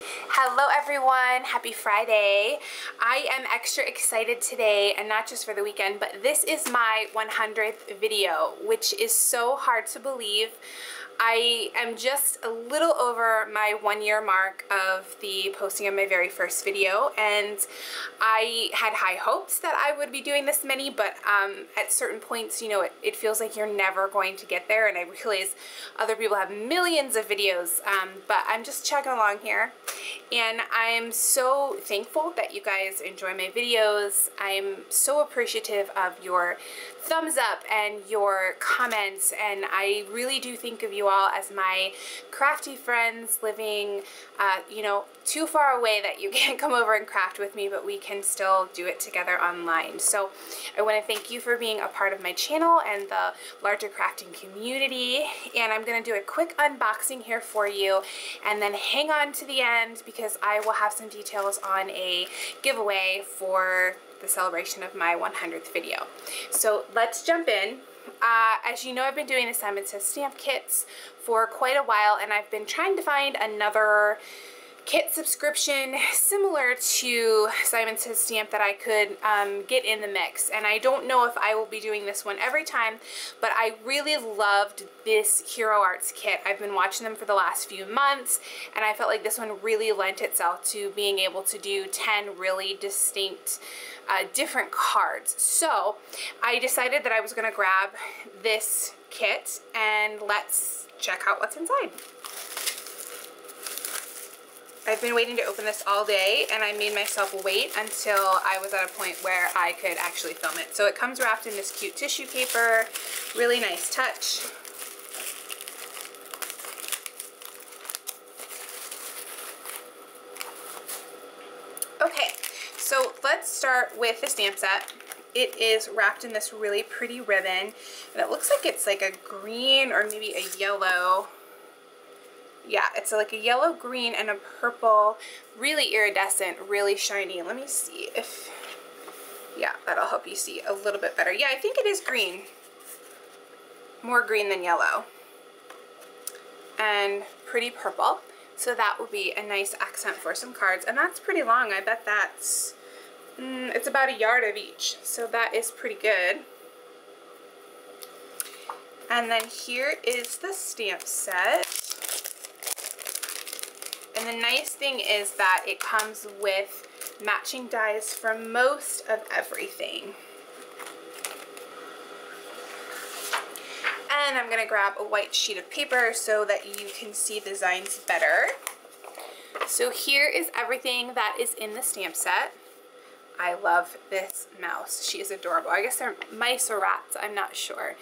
Hello everyone, happy Friday. I am extra excited today, and not just for the weekend, but this is my 100th video, which is so hard to believe. I am just a little over my 1-year mark of the posting of my very first video, and I had high hopes that I would be doing this many, but at certain points, you know, it feels like you're never going to get there, and I realize other people have millions of videos, but I'm just chugging along here. And I'm so thankful that you guys enjoy my videos. I'm so appreciative of your thumbs up and your comments, and I really do think of you all as my crafty friends living, you know, too far away that you can't come over and craft with me, but we can still do it together online. So I want to thank you for being a part of my channel and the larger crafting community, and I'm going to do a quick unboxing here for you, and then hang on to the end because I will have some details on a giveaway for the celebration of my 100th video. So let's jump in. As you know, I've been doing the Simon Says stamp kits for quite a while, and I've been trying to find another kit subscription similar to Simon Says stamp that I could get in the mix. And I don't know if I will be doing this one every time, but I really loved this Hero Arts kit. I've been watching them for the last few months, and I felt like this one really lent itself to being able to do 10 really distinct different cards. So I decided that I was going to grab this kit and let's check out what's inside. I've been waiting to open this all day, and I made myself wait until I was at a point where I could actually film it. So it comes wrapped in this cute tissue paper, really nice touch. Okay, so let's start with the stamp set. It is wrapped in this really pretty ribbon, and it looks like it's like a green or maybe a yellow. Yeah, it's like a yellow, green, and a purple, really iridescent, really shiny. Let me see if, yeah, that'll help you see a little bit better. Yeah, I think it is green. More green than yellow. And pretty purple. So that will be a nice accent for some cards. And that's pretty long. I bet that's, it's about a yard of each. So that is pretty good. And then here is the stamp set. And the nice thing is that it comes with matching dies for most of everything. And I'm going to grab a white sheet of paper so that you can see the designs better. So here is everything that is in the stamp set. I love this mouse. She is adorable. I guess they're mice or rats, I'm not sure.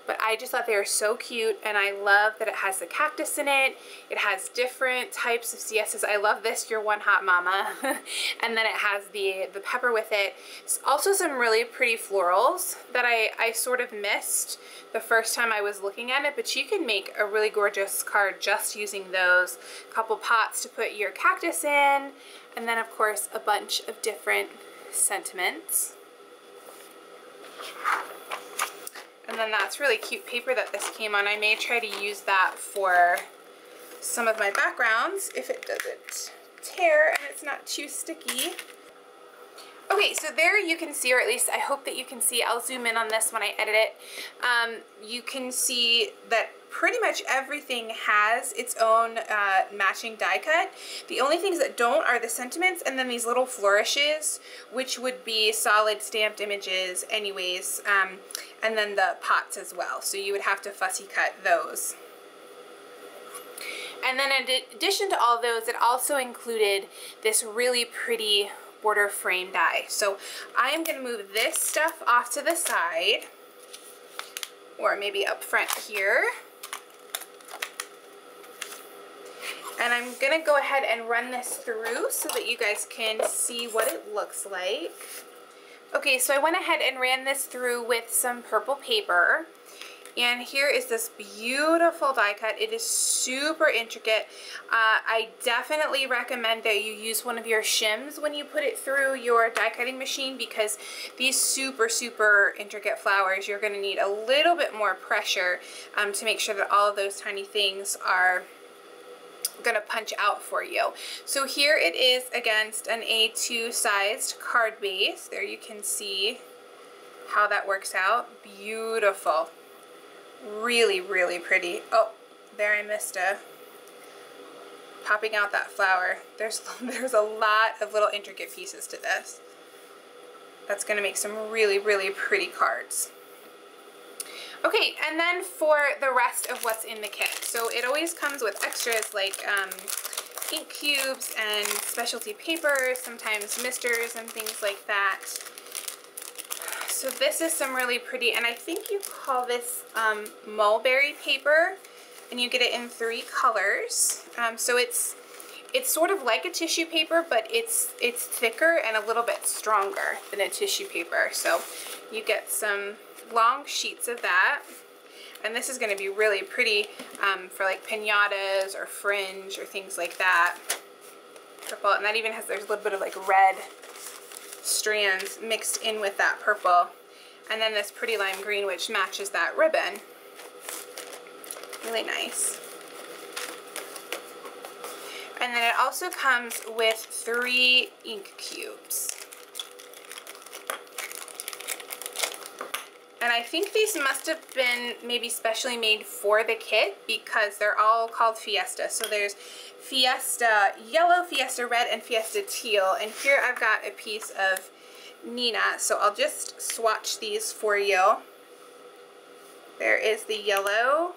But I just thought they were so cute, and I love that it has the cactus in it. It has different types of CSs. I love this, You're One Hot Mama. And then it has the pepper with it. It's also some really pretty florals that I sort of missed the first time I was looking at it, but you can make a really gorgeous card just using those. A couple pots to put your cactus in, and then of course a bunch of different sentiments. And then that's really cute paper that this came on. I may try to use that for some of my backgrounds if it doesn't tear and it's not too sticky. Okay, so there you can see, or at least I hope that you can see, I'll zoom in on this when I edit it. You can see that pretty much everything has its own matching die cut. The only things that don't are the sentiments and then these little flourishes, which would be solid stamped images anyways, and then the pots as well. So you would have to fussy cut those. And then in addition to all those, it also included this really pretty border frame die. So I'm going to move this stuff off to the side, or maybe up front here. And I'm going to go ahead and run this through so that you guys can see what it looks like. Okay, so I went ahead and ran this through with some purple paper. And here is this beautiful die cut. It is super intricate. I definitely recommend that you use one of your shims when you put it through your die cutting machine, because these super, super intricate flowers, you're going to need a little bit more pressure to make sure that all of those tiny things are gonna punch out for you. So here it is against an A2 sized card base. There you can see how that works out. Beautiful. Really, really pretty. Oh, there I missed a popping out that flower. There's a lot of little intricate pieces to this. That's gonna make some really, really pretty cards. Okay, and then for the rest of what's in the kit. So it always comes with extras like ink cubes and specialty papers, sometimes misters and things like that. So this is some really pretty, and I think you call this mulberry paper, and you get it in 3 colors. So it's sort of like a tissue paper, but it's thicker and a little bit stronger than a tissue paper. So you get some long sheets of that, and this is going to be really pretty for like piñatas or fringe or things like that. Purple, and that even has, there's a little bit of like red strands mixed in with that purple, and then this pretty lime green which matches that ribbon. Really nice. And then it also comes with 3 ink cubes. And I think these must have been maybe specially made for the kit because they're all called Fiesta. So there's Fiesta Yellow, Fiesta Red, and Fiesta Teal. And here I've got a piece of Neenah. So I'll just swatch these for you. There is the yellow.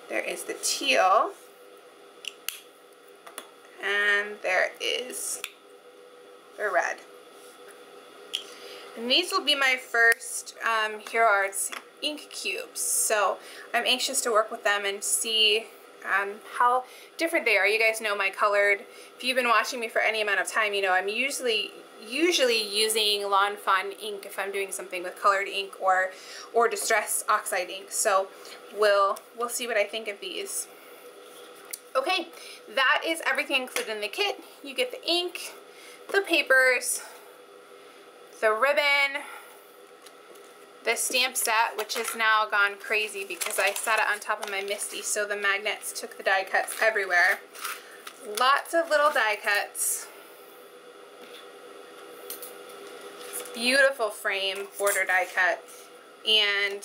There is the teal. And there is the red. And these will be my first Hero Arts ink cubes, so I'm anxious to work with them and see how different they are. You guys know my colored, if you've been watching me for any amount of time, you know I'm usually using Lawn Fawn ink if I'm doing something with colored ink or Distress Oxide ink. So we'll see what I think of these. Okay, that is everything included in the kit. You get the ink, the papers, the ribbon, the stamp set, which has now gone crazy because I set it on top of my MISTI, so the magnets took the die cuts everywhere. Lots of little die cuts. Beautiful frame border die cut, and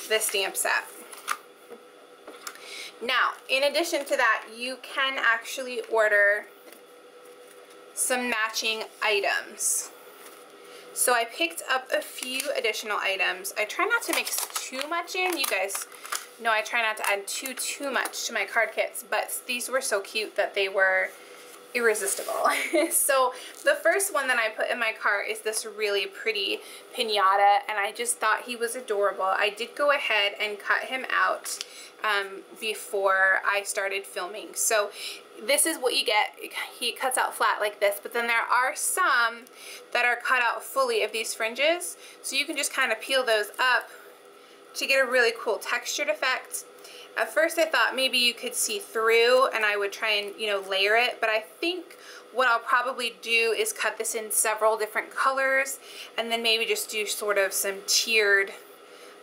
the stamp set. Now, in addition to that, you can actually order some matching items. So I picked up a few additional items. I try not to mix too much in. You guys know I try not to add too much to my card kits, but these were so cute that they were irresistible. So the first one that I put in my cart is this really pretty piñata, and I just thought he was adorable. I did go ahead and cut him out before I started filming. So this is what you get. He cuts out flat like this, but then there are some that are cut out fully of these fringes, so you can just kind of peel those up to get a really cool textured effect. At first I thought maybe you could see through and I would try and, you know, layer it, but I think what I'll probably do is cut this in several different colors and then maybe just do sort of some tiered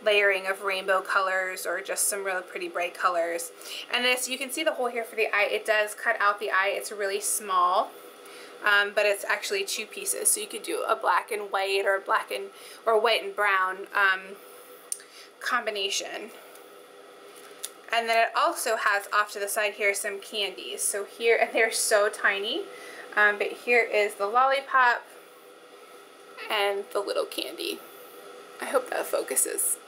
layering of rainbow colors or just some really pretty bright colors. And this, you can see the hole here for the eye. It does cut out the eye. It's really small, but it's actually 2 pieces. So you could do a black and white or white and brown combination. And then it also has off to the side here some candies. So here, and they're so tiny, but here is the lollipop and the little candy. I hope that focuses.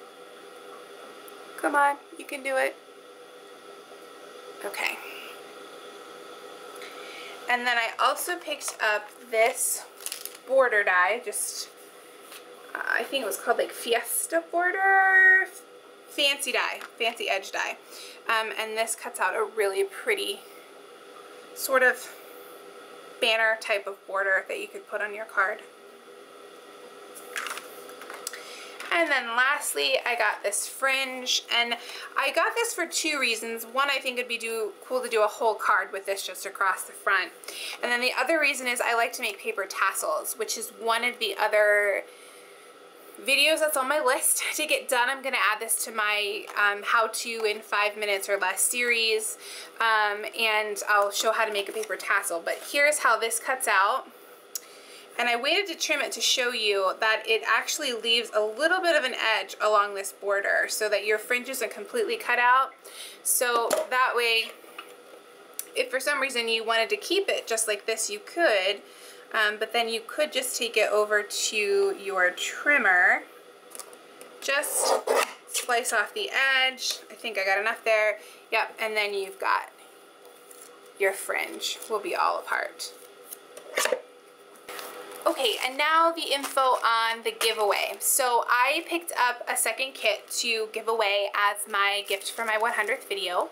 Come on, you can do it. Okay. And then I also picked up this border die, just, I think it was called like Fiesta Border, fancy die, fancy edge die. And this cuts out a really pretty sort of banner type of border that you could put on your card. And then lastly, I got this fringe, and I got this for 2 reasons. One, I think it'd be cool to do a whole card with this just across the front. And then the other reason is I like to make paper tassels, which is one of the other videos that's on my list to get done. I'm gonna add this to my how to in 5 minutes or less series, and I'll show how to make a paper tassel. But here's how this cuts out. And I waited to trim it to show you that it actually leaves a little bit of an edge along this border so that your fringe isn't completely cut out. So that way, if for some reason you wanted to keep it just like this, you could, but then you could just take it over to your trimmer, just slice off the edge. I think I got enough there. Yep, and then you've got your fringe will be all apart. Okay, and now the info on the giveaway. So I picked up a second kit to give away as my gift for my 100th video.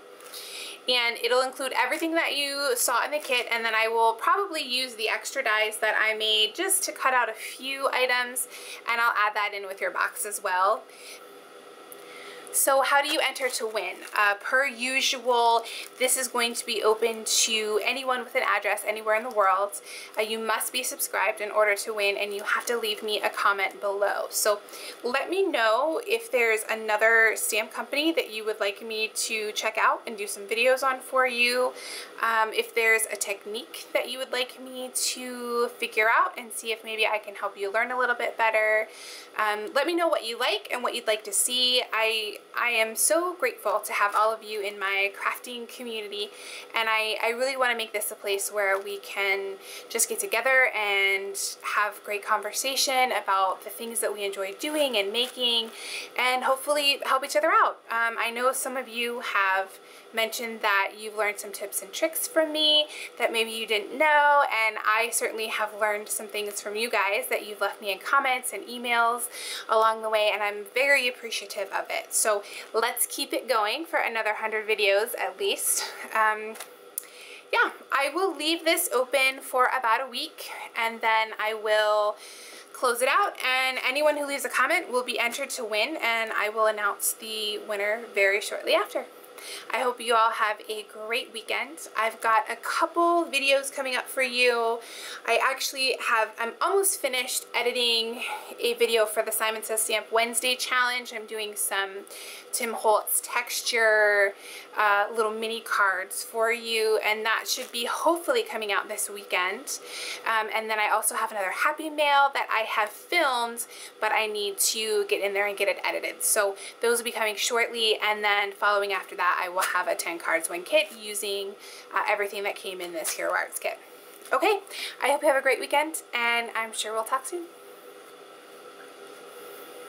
And it'll include everything that you saw in the kit, and then I will probably use the extra dies that I made just to cut out a few items, and I'll add that in with your box as well. So how do you enter to win? Per usual, this is going to be open to anyone with an address anywhere in the world. You must be subscribed in order to win, and you have to leave me a comment below. So let me know if there's another stamp company that you would like me to check out and do some videos on for you. If there's a technique that you would like me to figure out and see if maybe I can help you learn a little bit better. Let me know what you like and what you'd like to see. I am so grateful to have all of you in my crafting community, and I really want to make this a place where we can just get together and have great conversation about the things that we enjoy doing and making, and hopefully help each other out. I know some of you have mentioned that you've learned some tips and tricks from me that maybe you didn't know, and I certainly have learned some things from you guys that you've left me in comments and emails along the way, and I'm very appreciative of it. So let's keep it going for another 100 videos at least. Yeah, I will leave this open for about a week, and then I will close it out, and anyone who leaves a comment will be entered to win, and I will announce the winner very shortly after. I hope you all have a great weekend. I've got a couple videos coming up for you. I'm almost finished editing a video for the Simon Says Stamp Wednesday challenge. I'm doing some Tim Holtz texture little mini cards for you, and that should be hopefully coming out this weekend. And then I also have another Happy Mail that I have filmed, but I need to get in there and get it edited. So those will be coming shortly, and then following after that, I will have a 10 cards win kit using everything that came in this Hero Arts kit. Okay, I hope you have a great weekend, and I'm sure we'll talk soon.